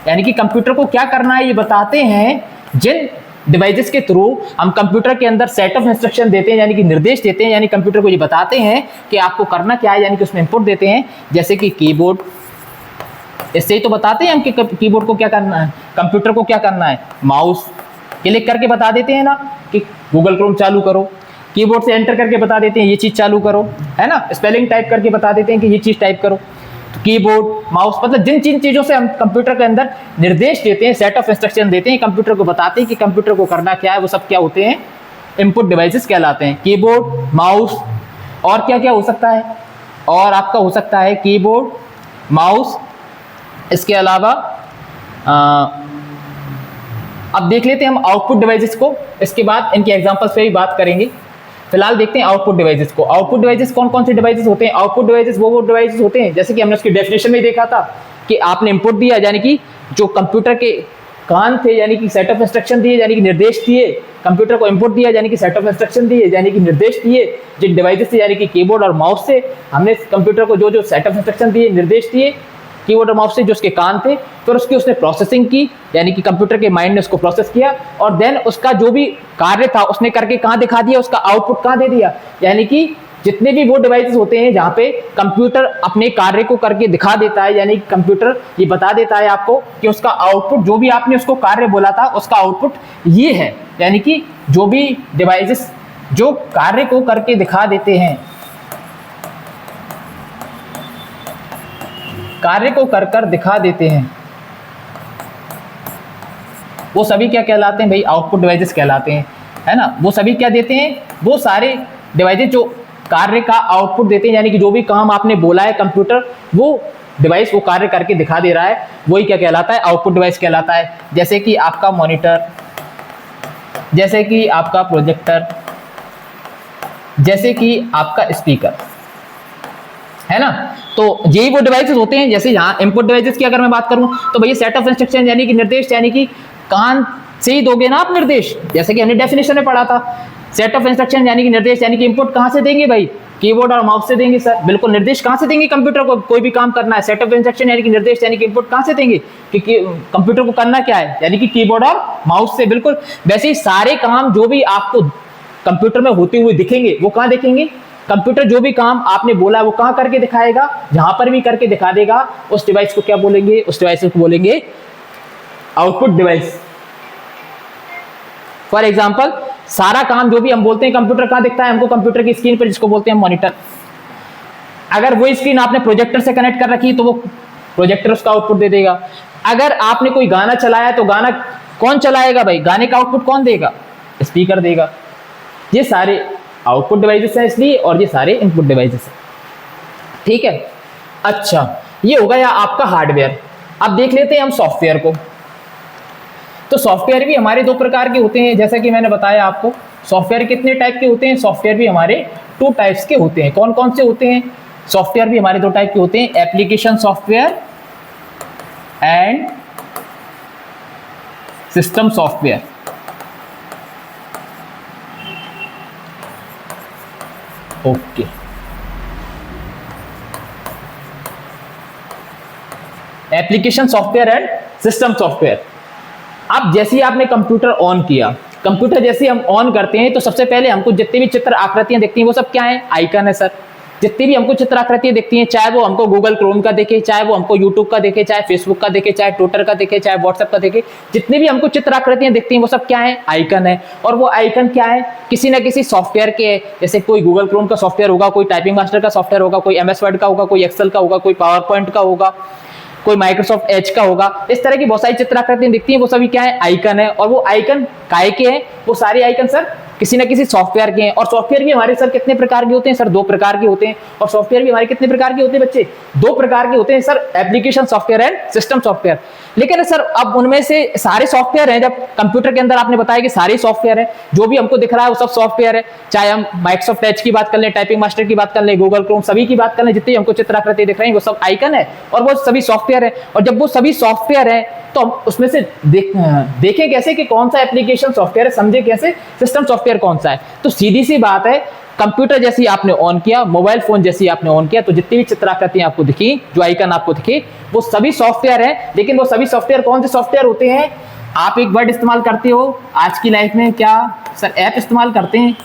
यानी कि कंप्यूटर को क्या करना है ये बताते हैं। जिन डिवाइसेस के थ्रू हम कंप्यूटर के अंदर सेट ऑफ इंस्ट्रक्शन देते हैं, यानी कि निर्देश देते हैं, यानी कंप्यूटर को ये बताते हैं कि आपको करना क्या है, यानी कि उसमें इनपुट देते हैं। जैसे कि कीबोर्ड, इससे ही तो बताते हैं हम कि कीबोर्ड को क्या करना है, कंप्यूटर को क्या करना है। माउस क्लिक करके बता देते हैं ना कि गूगल क्रोम चालू करो, कीबोर्ड से एंटर करके बता देते हैं ये चीज़ चालू करो, है ना, स्पेलिंग टाइप करके बता देते हैं कि ये चीज़ टाइप करो। तो कीबोर्ड, माउस, मतलब जिन चीज़ों से हम कंप्यूटर के अंदर निर्देश देते हैं, सेट ऑफ इंस्ट्रक्शन देते हैं, कंप्यूटर को बताते हैं कि कंप्यूटर को करना क्या है, वो सब क्या होते हैं? इनपुट डिवाइसेस कहलाते हैं। कीबोर्ड, माउस, और क्या क्या हो सकता है? और आपका हो सकता है कीबोर्ड, माउस, इसके अलावा अब देख लेते हैं हम आउटपुट डिवाइसेस को, इसके बाद इनके एग्जांपल्स पे भी बात करेंगे। फिलहाल देखते हैं आउटपुट डिवाइसेस को। आउटपुट डिवाइसेस कौन कौन से डिवाइसेस होते हैं? आउटपुट डिवाइसेस वो डिवाइसेस होते हैं जैसे कि हमने उसकी डेफिनेशन में देखा था कि आपने इनपुट दिया, यानी कि जो कंप्यूटर के कान थे, यानी कि सेट ऑफ इंस्ट्रक्शन दिए, यानी कि निर्देश दिए, कंप्यूटर को इनपुट दिया यानी कि सेट ऑफ इंस्ट्रक्शन दिए, यानी कि निर्देश दिए, जिन डिवाइसेस से यानी कि कीबोर्ड और माउस से हमने कंप्यूटर को जो जो सेट ऑफ इंस्ट्रक्शन दिए, निर्देश दिए कीबोर्ड और माउस से, जो उसके कान थे, फिर उसकी उसने प्रोसेसिंग की, यानी कि कंप्यूटर के माइंड ने उसको प्रोसेस किया, और देन उसका जो भी कार्य था उसने करके कहाँ दिखा दिया, उसका आउटपुट कहाँ दे दिया। यानी कि जितने भी वो डिवाइसेस होते हैं जहाँ पे कंप्यूटर अपने कार्य को करके दिखा देता है, यानी कंप्यूटर ये बता देता है आपको कि उसका आउटपुट, जो भी आपने उसको कार्य बोला था उसका आउटपुट ये है। यानी कि जो भी डिवाइसेस जो कार्य को करके दिखा देते हैं, कार्य को कर कर दिखा देते हैं, वो सभी क्या कहलाते हैं भाई? आउटपुट डिवाइसेस कहलाते हैं, है ना। वो सभी क्या देते हैं? वो सारे डिवाइसेस जो कार्य का आउटपुट देते हैं, यानी कि जो भी काम आपने बोला है कंप्यूटर, वो डिवाइस वो कार्य करके दिखा दे रहा है, वही क्या कहलाता है? आउटपुट डिवाइस कहलाता है। जैसे कि आपका मॉनिटर, जैसे कि आपका प्रोजेक्टर, जैसे कि आपका स्पीकर, है ना। तो यही वो डिवाइसेस होते हैं। जैसे यहाँ इनपुट डिवाइसेस की अगर मैं बात करूं तो भैया सेट ऑफ इंस्ट्रक्शन यानी कि निर्देश, यानी कि कान से ही दोगे ना आप निर्देश, जैसे कि हमने डेफिनेशन में पढ़ा था। सेट ऑफ इंस्ट्रक्शन यानी कि निर्देश, यानी कि इनपुट कहां से देंगे भाई? कीबोर्ड और माउस से देंगे सर, बिल्कुल। निर्देश कहां से देंगे कंप्यूटर को? कोई भी काम करना है, सेट ऑफ इंस्ट्रक्शन यानी कि निर्देश, यानी कि इनपुट कहां से देंगे कि कंप्यूटर को करना क्या है, यानी कि कीबोर्ड और माउस से, बिल्कुल। वैसे ही सारे काम जो भी आपको कंप्यूटर में होते हुए दिखेंगे, वो कहां दिखेंगे? कंप्यूटर जो भी काम आपने बोला वो कहां करके दिखाएगा? जहां पर भी करके दिखा देगा, उस डिवाइस को क्या बोलेंगे? उस डिवाइस को बोलेंगे आउटपुट डिवाइस। फॉर एग्जाम्पल, सारा काम जो भी हम बोलते हैं कंप्यूटर कहां दिखता है हमको? कंप्यूटर की स्क्रीन पर, जिसको बोलते हैं मॉनिटर। अगर वो स्क्रीन आपने प्रोजेक्टर से कनेक्ट कर रखी तो वो प्रोजेक्टर उसका आउटपुट दे देगा। अगर आपने कोई गाना चलाया तो गाना कौन चलाएगा भाई? गाने का आउटपुट कौन देगा? स्पीकर देगा। ये सारे आउटपुट डिवाइसेस है इसलिए, और ये सारे इनपुट डिवाइसेस है, ठीक है। अच्छा, ये हो गया आपका हार्डवेयर। अब देख लेते हैं हम सॉफ्टवेयर को। तो सॉफ्टवेयर भी हमारे दो प्रकार के होते हैं, जैसा कि मैंने बताया आपको। सॉफ्टवेयर कितने टाइप के होते हैं? सॉफ्टवेयर भी हमारे 2 टाइप्स के होते हैं। कौन कौन से होते हैं? सॉफ्टवेयर भी हमारे 2 टाइप के होते हैं, application software and system software. Okay, application software and system software. अब जैसे ही आपने कंप्यूटर ऑन किया, कंप्यूटर जैसे हम ऑन करते हैं तो सबसे पहले हमको जितने भी चित्र आकृतियां दिखती हैं वो सब क्या है? आइकन है सर। जितनी भी हमको चित्र आकृतियां दिखती हैं, चाहे वो हमको गूगल क्रोम का देखे, चाहे वो हमको यूट्यूब का देखे, चाहे फेसबुक का देखे, चाहे ट्विटर का देखे, चाहे व्हाट्सएप का देखे, जितनी भी हमको चित्र आकृतियां दिखती हैं वो सब क्या है? आइकन है। और वो आइकन क्या है? किसी ना किसी सॉफ्टवेयर के है। जैसे कोई गूगल क्रोम का सॉफ्टवेयर होगा, कोई टाइपिंग मास्टर का सॉफ्टवेयर होगा, कोई MS वर्ड का होगा, कोई एक्सेल का होगा, कोई पावर पॉइंट का होगा, कोई माइक्रोसॉफ्ट एज का होगा। इस तरह की बहुत सारी चित्राकृतियां दिखती हैं, वो सभी क्या है? आइकन है। और वो आइकन काहे के हैं? वो सारे आइकन सर किसी ना किसी सॉफ्टवेयर के हैं। और सॉफ्टवेयर भी हमारे सर कितने प्रकार के होते हैं? सर 2 प्रकार के होते हैं। और सॉफ्टवेयर भी हमारे कितने प्रकार के होते हैं बच्चे? 2 प्रकार के होते हैं sir, application software and system software. लेकिन सर अब उनमें से सारे सॉफ्टवेयर हैं, जब कंप्यूटर के अंदर आपने बताया कि सारे सॉफ्टवेयर है, जो भी हमको दिख रहा है वो सब सॉफ्टवेयर है। चाहे हम माइक्रोसॉफ्ट एज की बात कर लें, टाइपिंग मास्टर की बात कर लें, गूगल क्रोम, सभी की बात कर लें, जितनी हमको चित्राकृति दिख रही है वो सब आइकन है और वो सभी सॉफ्टवेयर है। और जब वो सभी सॉफ्टवेयर है तो हम उसमें से देखें कैसे कि कौन सा एप्लीकेशन सॉफ्टवेयर है, समझे कैसे सिस्टम सॉफ्टवेयर कौन सा है। तो सीधी सी बात है, कंप्यूटर जैसी आपने ऑन किया, मोबाइल फोन जैसी आपने ऑन किया, तो जितनी भी चित्राकृतियां आपको दिखी, जो आइकन आपको दिखे, वो सभी सॉफ्टवेयर है। लेकिन वो सभी सॉफ्टवेयर कौन से सॉफ्टवेयर होते हैं? आप एक वर्ड इस्तेमाल करते हो आज की लाइफ में, क्या सर? ऐप इस्तेमाल करते हैं।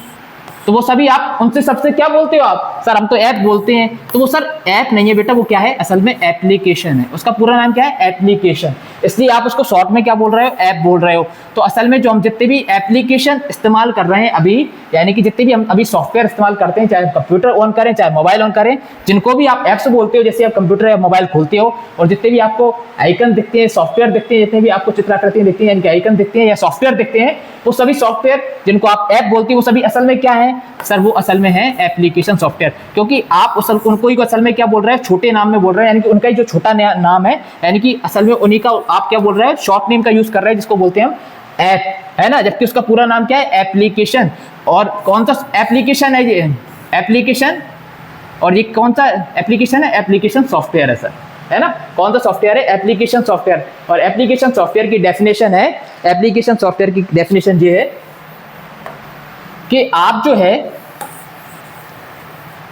तो वो सभी आप उनसे सबसे क्या बोलते हो आप? सर हम तो ऐप बोलते हैं। तो वो सर ऐप नहीं है बेटा, वो क्या है? असल में एप्लीकेशन है। उसका पूरा नाम क्या है? एप्लीकेशन। इसलिए आप उसको शॉर्ट में क्या बोल रहे हो? ऐप बोल रहे हो। तो असल में जो हम जितने भी एप्लीकेशन इस्तेमाल कर रहे हैं अभी, यानी कि जितने भी हम अभी सॉफ्टवेयर इस्तेमाल करते हैं, चाहे कंप्यूटर ऑन करें चाहे मोबाइल ऑन करें, जिनको भी आप ऐप्स बोलते हो, जैसे आप कंप्यूटर या मोबाइल खोलते हो और जितने भी आपको आइकन दिखते हैं, सॉफ्टवेयर दिखते हैं, जितने भी आपको चित्राकृतियां दिखती हैं, यानी कि आइकन दिखते हैं या सॉफ्टवेयर दिखते हैं, वो सभी सॉफ्टवेयर जिनको आप ऐप बोलते हो वो सभी असल में क्या है सर? वो असल में है एप्लीकेशन सॉफ्टवेयर। क्योंकि आप उनको ही असल में क्या बोल रहे हैं? छोटे नाम में बोल रहे हैं, यानी कि उनका ही जो छोटा नाम है, यानी कि असल में उन्हीं का आप क्या बोल रहे हैं? शॉर्ट नेम का यूज कर रहे हैं, जिसको बोलते हैं हम ऐप, है ना। जबकि उसका पूरा नाम क्या है? एप्लीकेशन। और कौन सा एप्लीकेशन है ये, एप्लीकेशन, और ये कौन सा एप्लीकेशन है, एप्लीकेशन सॉफ्टवेयर है सर, है ना। कौन सा सॉफ्टवेयर है, एप्लीकेशन सॉफ्टवेयर। और एप्लीकेशन सॉफ्टवेयर की डेफिनेशन है, एप्लीकेशन सॉफ्टवेयर की डेफिनेशन ये है कि आप जो है,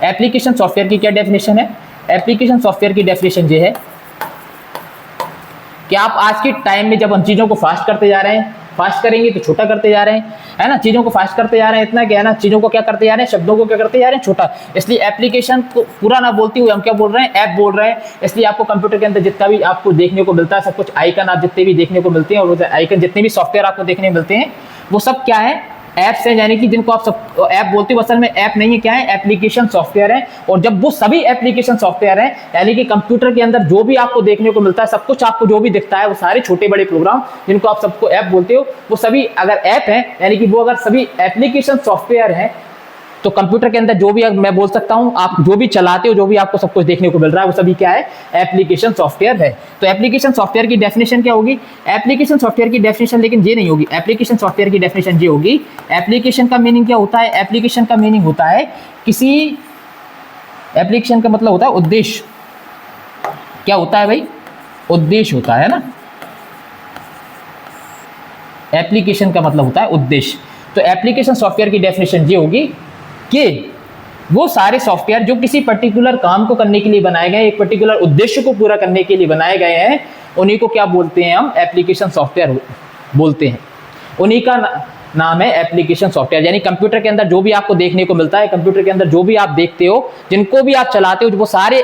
एप्लीकेशन सॉफ्टवेयर की क्या डेफिनेशन है, एप्लीकेशन सॉफ्टवेयर की डेफिनेशन ये है कि आप आज के टाइम में जब हम चीज़ों को फास्ट करते जा रहे हैं, फास्ट करेंगे तो छोटा करते जा रहे हैं, है ना, चीज़ों को फास्ट करते जा रहे हैं, इतना क्या है ना, चीज़ों को क्या करते जा रहे हैं, शब्दों को क्या करते जा रहे हैं, छोटा। इसलिए एप्लीकेशन को पूरा ना बोलते हुए हम क्या बोल रहे हैं, ऐप बोल रहे हैं। इसलिए आपको कंप्यूटर के अंदर जितना भी आपको देखने को मिलता है, सब कुछ आइकन आप जितने भी देखने को मिलते हैं, और वो आइकन जितने भी सॉफ्टवेयर आपको देखने को मिलते हैं, वो सब क्या है, ऐप्स हैं, यानी कि जिनको आप सब ऐप बोलते हो, असल में ऐप नहीं है, क्या है, एप्लीकेशन सॉफ्टवेयर है। और जब वो सभी एप्लीकेशन सॉफ्टवेयर हैं, यानी कि कंप्यूटर के अंदर जो भी आपको देखने को मिलता है, सब कुछ आपको जो भी दिखता है, वो सारे छोटे बड़े प्रोग्राम जिनको आप सबको ऐप बोलते हो, वो सभी अगर ऐप हैं, यानी कि वो अगर सभी एप्लीकेशन सॉफ्टवेयर हैं, तो कंप्यूटर के अंदर जो भी मैं बोल सकता हूं, आप जो भी चलाते हो, जो भी आपको सब कुछ देखने को मिल रहा है, वो सभी क्या है, एप्लीकेशन सॉफ्टवेयर है। तो एप्लीकेशन सॉफ्टवेयर की डेफिनेशन क्या होगी, एप्लीकेशन सॉफ्टवेयर की डेफिनेशन लेकिन ये नहीं होगी। एप्लीकेशन सॉफ्टवेयर की डेफिनेशन ये होगी, एप्लीकेशन का मीनिंग क्या होता है, एप्लीकेशन का मीनिंग होता है किसी, एप्लीकेशन का मतलब होता है उद्देश्य। क्या होता है भाई, उद्देश्य होता है ना, एप्लीकेशन का मतलब होता है उद्देश्य। तो एप्लीकेशन सॉफ्टवेयर की डेफिनेशन ये होगी कि वो सारे सॉफ्टवेयर जो किसी पर्टिकुलर काम को करने के लिए बनाए गए, एक पर्टिकुलर उद्देश्य को पूरा करने के लिए बनाए गए हैं, उन्हीं को क्या बोलते हैं, हम एप्लीकेशन सॉफ्टवेयर बोलते हैं। उन्हीं का नाम है एप्लीकेशन सॉफ्टवेयर। यानी कंप्यूटर के अंदर जो भी आपको देखने को मिलता है, कंप्यूटर के अंदर जो भी आप देखते हो, जिनको भी आप चलाते हो, वो सारे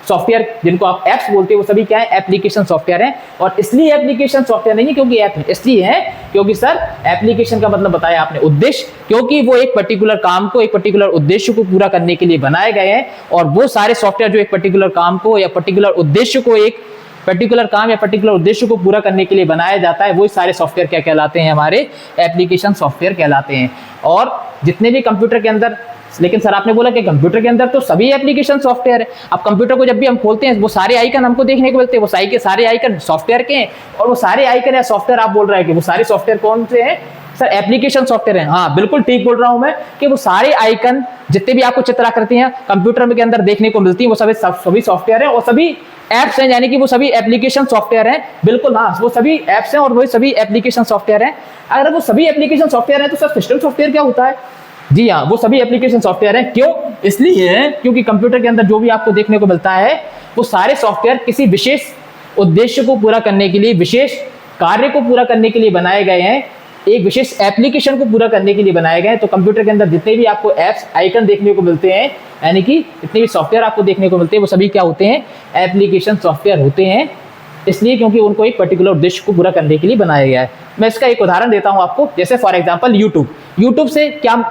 सॉफ्टवेयर जिनको आप ऐप्स बोलते हो, वो सभी क्या है, एप्लीकेशन सॉफ्टवेयर है। और इसलिए एप्लीकेशन सॉफ्टवेयर नहीं है क्योंकि ऐप है, इसलिए है क्योंकि सर एप्लीकेशन का मतलब बताया आपने उद्देश्य, क्योंकि वो एक पर्टिकुलर काम को, एक पर्टिकुलर उद्देश्य को पूरा करने के लिए बनाए गए हैं। और वो सारे सॉफ्टवेयर जो एक पर्टिकुलर काम को या पर्टिकुलर उद्देश्य को, एक पर्टिकुलर काम या पर्टिकुलर उद्देश्य को पूरा करने के लिए बनाया जाता है, वही सारे सॉफ्टवेयर क्या कहलाते हैं, हमारे एप्लीकेशन सॉफ्टवेयर कहलाते हैं। और जितने भी कंप्यूटर के अंदर, लेकिन सर आपने बोला कि कंप्यूटर के अंदर तो सभी एप्लीकेशन सॉफ्टवेयर है। अब कंप्यूटर को जब भी हम खोलते हैं, वो सारे आइकन हमको देखने को मिलते हैं, वो सारे आइकन सॉफ्टवेयर के हैं। और वो सारे आइकन या सॉफ्टवेयर आप बोल रहे हैं कि वो सारे सॉफ्टवेयर कौन से हैं, सर एप्लीकेशन सॉफ्टवेयर हैं। हाँ बिल्कुल ठीक बोल रहा हूं मैं कि वो सारे आइकन जितने भी आपको चित्राकृतियां कंप्यूटर के अंदर देखने को मिलती हैं, वो सभी सॉफ्टवेयर हैं और सभी ऐप्स हैं, यानी कि वो सभी एप्लीकेशन सॉफ्टवेयर हैं। बिल्कुल हाँ, वो सभी ऐप्स हैं और वही सभी एप्लीकेशन सॉफ्टवेयर हैं। अगर वो सभी एप्लीकेशन सॉफ्टवेयर हैं तो सर सिस्टम सॉफ्टवेयर क्या होता है? जी हाँ, वो सभी एप्लीकेशन सॉफ्टवेयर हैं। क्यों? इसलिए है क्योंकि कंप्यूटर के अंदर जो भी आपको देखने को मिलता है, वो सारे सॉफ्टवेयर किसी विशेष उद्देश्य को पूरा करने के लिए, विशेष कार्य को पूरा करने के लिए बनाए गए हैं, एक विशेष एप्लीकेशन को पूरा करने के लिए बनाए गए हैं। तो कंप्यूटर के अंदर जितने भी आपको ऐप्स आइकन देखने को मिलते हैं, यानी कि जितने भी सॉफ्टवेयर आपको देखने को मिलते हैं, वो सभी क्या होते हैं, एप्लीकेशन सॉफ्टवेयर होते हैं। इसलिए क्योंकि उनको एक पर्टिकुलर उद्देश्य को पूरा करने के लिए बनाया गया है। मैं इसका एक उदाहरण देता हूं आपको, जैसे फॉर एग्जांपल यूट्यूब से क्या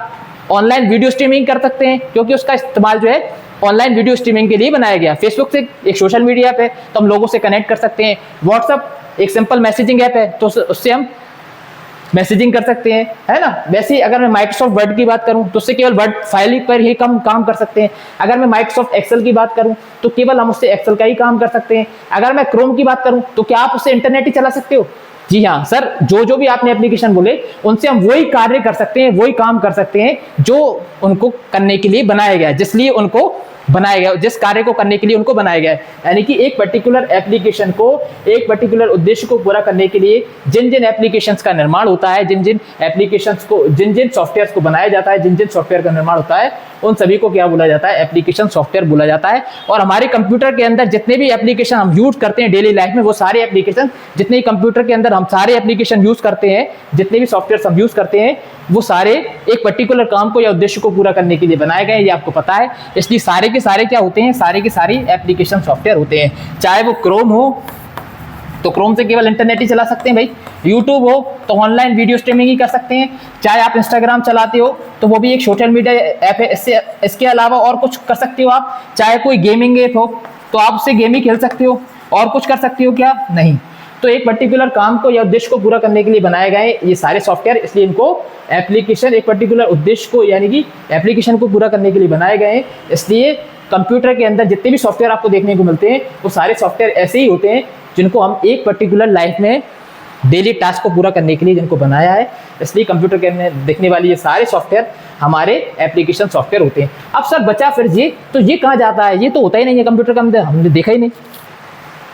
ऑनलाइन वीडियो स्ट्रीमिंग कर सकते हैं, क्योंकि उसका इस्तेमाल जो है ऑनलाइन वीडियो स्ट्रीमिंग के लिए बनाया गया। फेसबुक से एक सोशल मीडिया ऐप है, तो हम लोगों से कनेक्ट कर सकते हैं। व्हाट्सएप एक सिंपल मैसेजिंग ऐप है, तो उससे हम मैसेजिंग कर सकते हैं, है ना। वैसे ही अगर मैं माइक्रोसॉफ्ट वर्ड की बात करूं तो उससे केवल वर्ड फाइल पर ही काम कर सकते हैं। अगर मैं माइक्रोसॉफ्ट एक्सेल की बात करूं तो केवल हम उससे एक्सेल का ही काम कर सकते हैं। अगर मैं क्रोम की बात करूं तो क्या आप उससे इंटरनेट ही चला सकते हो? जी हाँ सर, जो भी आपने एप्लीकेशन बोले, उनसे हम वही कार्य कर सकते हैं, वही काम कर सकते हैं जो उनको करने के लिए बनाया गया है, जिसलिए उनको बनाया गया, जिस कार्य को करने के लिए उनको बनाया गया है। यानी कि एक पर्टिकुलर एप्लीकेशन को, एक पर्टिकुलर उद्देश्य को पूरा करने के लिए जिन जिन एप्लीकेशंस का निर्माण होता है, जिन जिन एप्लीकेशंस को, जिन जिन सॉफ्टवेयर्स को बनाया जाता है, जिन जिन सॉफ्टवेयर का निर्माण होता है, उन सभी को क्या बोला जाता है, एप्लीकेशन सॉफ्टवेयर बोला जाता है। और हमारे कंप्यूटर के अंदर जितने भी एप्लीकेशन हम यूज करते हैं डेली लाइफ में, वो सारे एप्लीकेशन, जितने कंप्यूटर के अंदर हम सारे एप्लीकेशन यूज करते हैं, जितने भी सॉफ्टवेयर हम यूज करते हैं, वो सारे एक पर्टिकुलर काम को या उद्देश्य को पूरा करने के लिए बनाए गए हैं, ये आपको पता है। इसलिए सारे के सारे क्या होते हैं, सारे के सारे एप्लीकेशन सॉफ्टवेयर होते हैं। चाहे वो क्रोम हो तो क्रोम से केवल इंटरनेट ही चला सकते हैं भाई, यूट्यूब हो तो ऑनलाइन वीडियो स्ट्रीमिंग ही कर सकते हैं, चाहे आप इंस्टाग्राम चलाते हो तो वो भी एक सोशल मीडिया ऐप है, इसके अलावा और कुछ कर सकते हो आप। चाहे कोई गेमिंग ऐप हो तो आप उससे गेम ही खेल सकते हो, और कुछ कर सकते हो क्या? नहीं। तो एक पर्टिकुलर काम को या उद्देश्य को पूरा करने के लिए बनाए गए ये सारे सॉफ्टवेयर, इसलिए इनको एप्लीकेशन, एक पर्टिकुलर उद्देश्य को यानी कि एप्लीकेशन को पूरा करने के लिए बनाए गए हैं। इसलिए कंप्यूटर के अंदर जितने भी सॉफ्टवेयर आपको देखने को मिलते हैं, वो सारे सॉफ्टवेयर ऐसे ही होते हैं जिनको हम एक पर्टिकुलर लाइफ में डेली टास्क को पूरा करने के लिए जिनको बनाया है, इसलिए कंप्यूटर के अंदर दिखने वाली ये सारे सॉफ्टवेयर हमारे एप्लीकेशन सॉफ्टवेयर होते हैं। अब सर बचा फिर ये, तो ये कहाँ जाता है? ये तो होता ही नहीं है कंप्यूटर के अंदर, हमने देखा ही नहीं।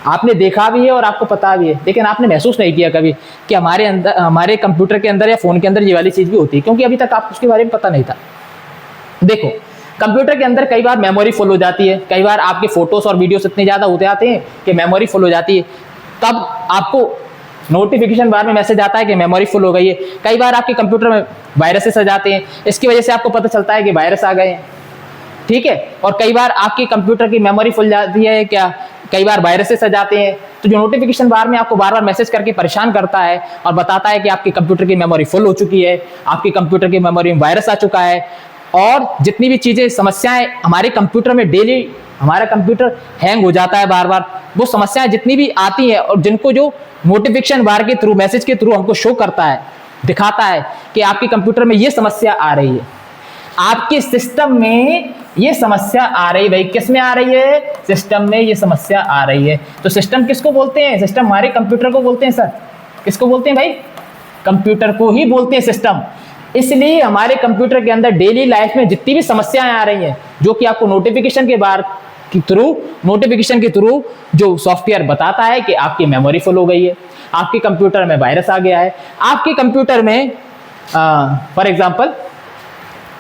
आपने देखा भी है और आपको पता भी है, लेकिन आपने महसूस नहीं किया कभी कि हमारे अंदर, हमारे कंप्यूटर के अंदर या फ़ोन के अंदर ये वाली चीज़ भी होती है, क्योंकि अभी तक आपको उसके बारे में पता नहीं था। देखो, कंप्यूटर के अंदर कई बार मेमोरी फुल हो जाती है, कई बार आपके फोटोज और वीडियोस इतने ज़्यादा होते आते हैं कि मेमोरी फुल हो जाती है, तब आपको नोटिफिकेशन बार में मैसेज आता है कि मेमोरी फुल हो गई है। कई बार आपके कंप्यूटर में वायरसेस आ जाते हैं, इसकी वजह से आपको पता चलता है कि वायरस आ गए हैं, ठीक है। और कई बार आपके कंप्यूटर की मेमोरी फुल जाती है, क्या कई बार वायरसेस आ जाते हैं, तो जो नोटिफिकेशन बार में आपको बार बार मैसेज करके परेशान करता है और बताता है कि आपके कंप्यूटर की मेमोरी फुल हो चुकी है, आपके कंप्यूटर की मेमोरी में वायरस आ चुका है, और जितनी भी चीज़ें समस्याएं हमारे कंप्यूटर में डेली, हमारा कंप्यूटर हैंग हो जाता है बार बार, वो समस्याएं जितनी भी आती हैं और जिनको जो नोटिफिकेशन बार के थ्रू, मैसेज के थ्रू हमको शो करता है, दिखाता है कि आपके कंप्यूटर में ये समस्या आ रही है, आपके सिस्टम में ये समस्या आ रही है। भाई किस में आ रही है? सिस्टम में ये समस्या आ रही है। तो सिस्टम किसको बोलते हैं? सिस्टम हमारे कंप्यूटर को बोलते हैं सर। किसको बोलते हैं भाई? कंप्यूटर को ही बोलते हैं सिस्टम। इसलिए हमारे कंप्यूटर के अंदर डेली लाइफ में जितनी भी समस्याएं आ रही हैं, जो कि आपको नोटिफिकेशन के थ्रू जो सॉफ्टवेयर बताता है कि आपकी मेमोरी फुल हो गई है, आपके कंप्यूटर में वायरस आ गया है, आपके कंप्यूटर में फॉर एग्जांपल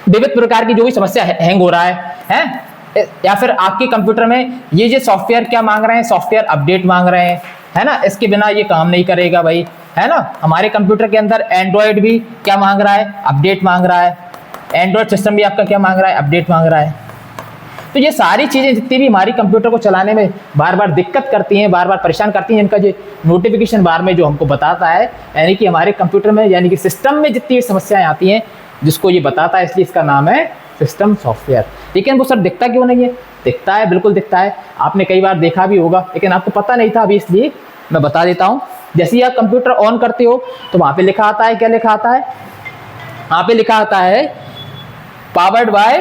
विविध प्रकार की जो भी समस्या हैंग हो रहा है, या फिर आपके कंप्यूटर में ये सॉफ्टवेयर क्या मांग रहे हैं? सॉफ्टवेयर अपडेट मांग रहे हैं, है ना। इसके बिना ये काम नहीं करेगा भाई, है ना। हमारे कंप्यूटर के अंदर एंड्रॉयड भी क्या मांग रहा है? अपडेट मांग रहा है। एंड्रॉयड सिस्टम भी आपका क्या मांग रहा है? अपडेट मांग रहा है। तो ये सारी चीज़ें जितनी भी हमारी कंप्यूटर को चलाने में बार बार दिक्कत करती हैं, बार बार परेशान करती हैं, इनका जो नोटिफिकेशन बार में जो हमको बताता है, यानी कि हमारे कंप्यूटर में, यानी कि सिस्टम में जितनी समस्याएं आती हैं, जिसको ये बताता है, इसलिए इसका नाम है सिस्टम सॉफ्टवेयर। लेकिन वो सर दिखता क्यों नहीं है? दिखता है, बिल्कुल दिखता है। आपने कई बार देखा भी होगा, लेकिन आपको पता नहीं था अभी, इसलिए मैं बता देता हूँ। जैसे ही आप कंप्यूटर ऑन करते हो तो वहाँ पे लिखा आता है, क्या लिखा आता है? वहाँ पे लिखा आता है पावर्ड बाय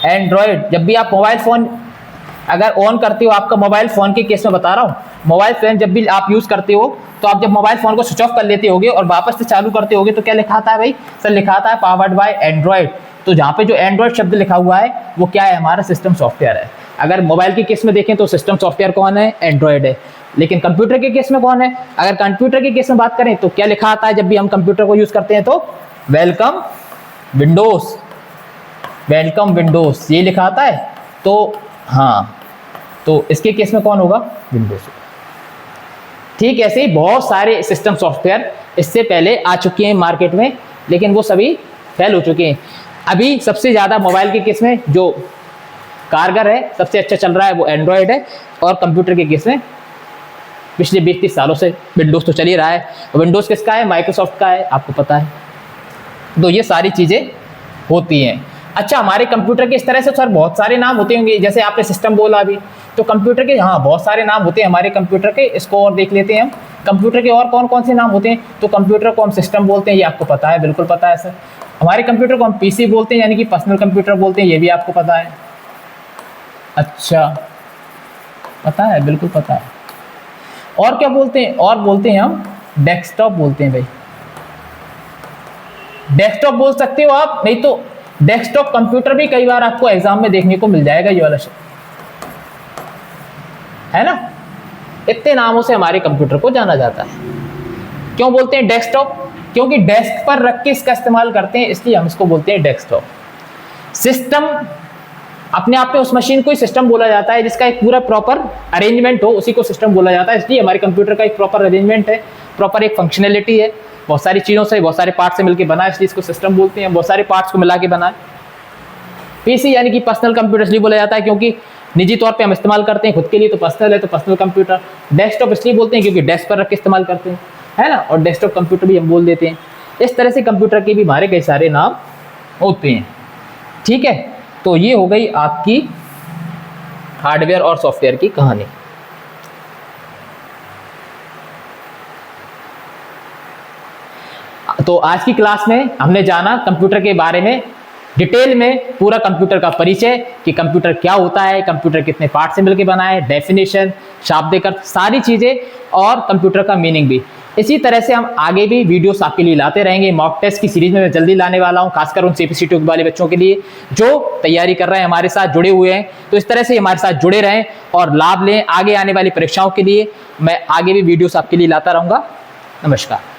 एंड्रॉयड। जब भी आप मोबाइल फ़ोन अगर ऑन करते हो, आपका मोबाइल फ़ोन के केस में बता रहा हूँ, मोबाइल फ़ोन जब भी आप यूज़ करते हो, तो आप जब मोबाइल फ़ोन को स्विच ऑफ कर लेते होगे और वापस से चालू करते होगे, तो क्या लिखा आता है भाई? सर लिखा आता है पावर्ड बाय एंड्रॉयड। तो जहाँ पे जो एंड्रॉयड शब्द लिखा हुआ है वो क्या है? हमारा सिस्टम सॉफ्टवेयर है। अगर मोबाइल के केस में देखें तो सिस्टम सॉफ्टवेयर कौन है? एंड्रॉयड है। लेकिन कंप्यूटर के केस में कौन है? अगर कंप्यूटर के केस में बात करें तो क्या लिखा आता है जब भी हम कंप्यूटर को यूज़ करते हैं? तो वेलकम विंडोज़, वेलकम विंडोज़ ये लिखा आता है। तो हाँ, तो इसके केस में कौन होगा? विंडोज़। ठीक, ऐसे ही बहुत सारे सिस्टम सॉफ्टवेयर इससे पहले आ चुके हैं मार्केट में, लेकिन वो सभी फेल हो चुके हैं। अभी सबसे ज़्यादा मोबाइल के केस में जो कारगर है, सबसे अच्छा चल रहा है, वो एंड्रॉयड है। और कंप्यूटर के केस में पिछले 20-30 सालों से विंडोज़ तो चल ही रहा है। विंडोज़ किसका है? माइक्रोसॉफ्ट का है, आपको पता है। तो ये सारी चीज़ें होती हैं। अच्छा, हमारे कंप्यूटर के इस तरह से सर बहुत सारे नाम होते होंगे, जैसे आपने सिस्टम बोला अभी, तो कंप्यूटर के हाँ बहुत सारे नाम होते हैं हमारे कंप्यूटर के। इसको और देख लेते हैं हम, कंप्यूटर के और कौन कौन से नाम होते हैं। तो कंप्यूटर को हम सिस्टम बोलते हैं, ये आपको पता है, बिल्कुल पता है सर। हमारे कंप्यूटर को हम पीसी बोलते हैं, यानी कि पर्सनल कंप्यूटर बोलते हैं, ये भी आपको पता है। अच्छा, पता है, बिल्कुल पता है। और क्या बोलते हैं? और बोलते हैं हम डेस्कटॉप बोलते हैं भाई। डेस्कटॉप बोल सकते हो आप, नहीं तो डेस्कटॉप कंप्यूटर भी कई बार आपको एग्जाम में देखने को मिल जाएगा, ये वाला शब्द, है ना। इतने नामों से हमारे कंप्यूटर को जाना जाता है। क्यों बोलते हैं डेस्कटॉप? क्योंकि डेस्क पर रख के इसका इस्तेमाल करते हैं, इसलिए हम इसको बोलते हैं डेस्कटॉप। सिस्टम अपने आप में उस मशीन को ही सिस्टम बोला जाता है जिसका एक पूरा प्रॉपर अरेंजमेंट हो, उसी को सिस्टम बोला जाता है। इसलिए हमारे कंप्यूटर का एक प्रॉपर अरेंजमेंट है, प्रॉपर एक फंक्शनैलिटी है, बहुत सारी चीज़ों से, बहुत सारे पार्ट से मिलकर बना है, इसलिए इसको सिस्टम बोलते हैं। बहुत सारे पार्ट्स को मिला के बना है। पीसी यानी कि पर्सनल कंप्यूटर इसलिए बोला जाता है क्योंकि निजी तौर पे हम इस्तेमाल करते हैं खुद के लिए, तो पर्सनल है, तो पर्सनल कंप्यूटर। डेस्कटॉप इसलिए बोलते हैं क्योंकि डेस्क पर रख के इस्तेमाल करते हैं, है ना, और डेस्कटॉप कंप्यूटर भी हम बोल देते हैं। इस तरह से कंप्यूटर के भी हमारे कई सारे नाम होते हैं। ठीक है, तो ये हो गई आपकी हार्डवेयर और सॉफ्टवेयर की कहानी। तो आज की क्लास में हमने जाना कंप्यूटर के बारे में, डिटेल में पूरा कंप्यूटर का परिचय कि कंप्यूटर क्या होता है, कंप्यूटर कितने पार्ट से मिलकर बना है, डेफिनेशन, शाब्दिक अर्थ, सारी चीज़ें और कंप्यूटर का मीनिंग भी। इसी तरह से हम आगे भी वीडियोस आपके लिए लाते रहेंगे। मॉक टेस्ट की सीरीज में मैं जल्दी लाने वाला हूं, खासकर उन CPC2 वाले बच्चों के लिए जो तैयारी कर रहे हैं, हमारे साथ जुड़े हुए हैं। तो इस तरह से हमारे साथ जुड़े रहें और लाभ लें आगे आने वाली परीक्षाओं के लिए। मैं आगे भी वीडियोस आपके लिए लाता रहूंगा। नमस्कार।